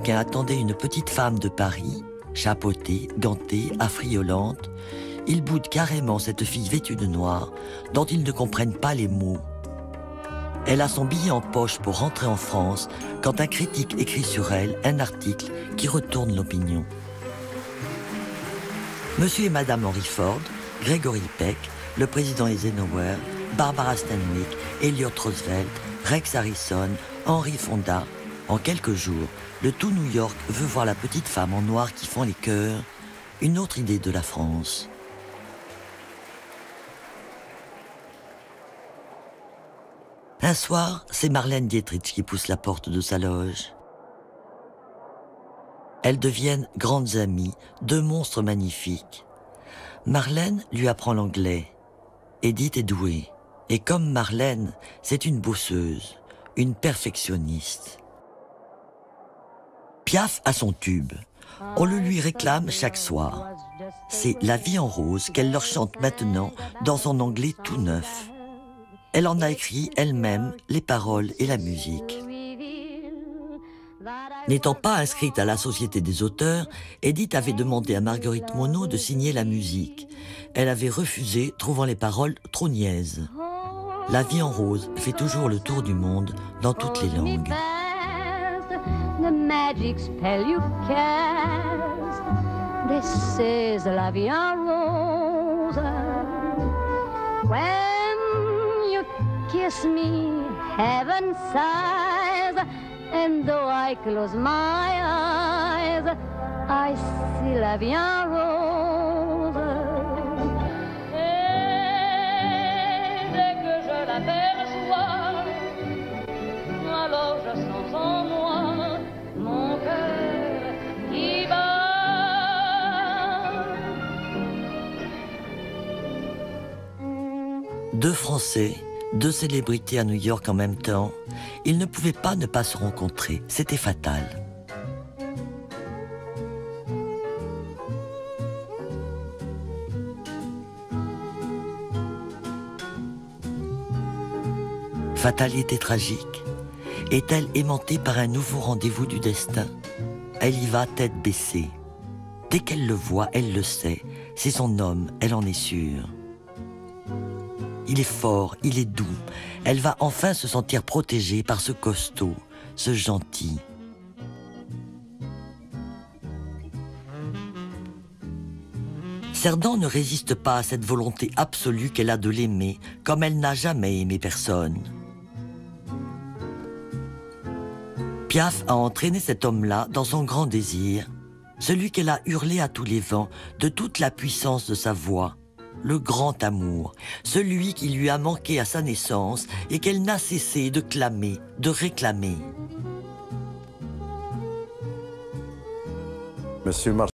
mannequin attendait une petite femme de Paris, chapeautée, gantée, affriolante. Ils boudent carrément cette fille vêtue de noir, dont ils ne comprennent pas les mots. Elle a son billet en poche pour rentrer en France, quand un critique écrit sur elle un article qui retourne l'opinion. Monsieur et Madame Henry Ford, Gregory Peck, le président Eisenhower, Barbara Stanwyck, Elliott Roosevelt, Rex Harrison, Henry Fonda. En quelques jours, le tout New York veut voir la petite femme en noir qui fend les cœurs, une autre idée de la France. Un soir, c'est Marlène Dietrich qui pousse la porte de sa loge. Elles deviennent grandes amies, deux monstres magnifiques. Marlène lui apprend l'anglais. Edith est douée. Et comme Marlène, c'est une bosseuse, une perfectionniste. Piaf a son tube. On le lui réclame chaque soir. C'est La vie en rose qu'elle leur chante maintenant dans son anglais tout neuf. Elle en a écrit elle-même les paroles et la musique. N'étant pas inscrite à la Société des auteurs, Edith avait demandé à Marguerite Monod de signer la musique. Elle avait refusé, trouvant les paroles trop niaises. La vie en rose fait toujours le tour du monde dans toutes les langues. The magic spell you cast. This is la vie en rose. When you kiss me, heaven sighs, and though I close my eyes, I see la vie en rose. Et dès que je l'aperçois, alors je sens en moi mon cœur qui bat. Deux Français, deux célébrités à New York en même temps, ils ne pouvaient pas ne pas se rencontrer, c'était fatal. Fatalité tragique. Est-elle aimantée par un nouveau rendez-vous du destin? Elle y va tête baissée. Dès qu'elle le voit, elle le sait. C'est son homme, elle en est sûre. Il est fort, il est doux. Elle va enfin se sentir protégée par ce costaud, ce gentil. Cerdan ne résiste pas à cette volonté absolue qu'elle a de l'aimer, comme elle n'a jamais aimé personne. Piaf a entraîné cet homme-là dans son grand désir, celui qu'elle a hurlé à tous les vents de toute la puissance de sa voix, le grand amour, celui qui lui a manqué à sa naissance et qu'elle n'a cessé de clamer, de réclamer. Monsieur Marchand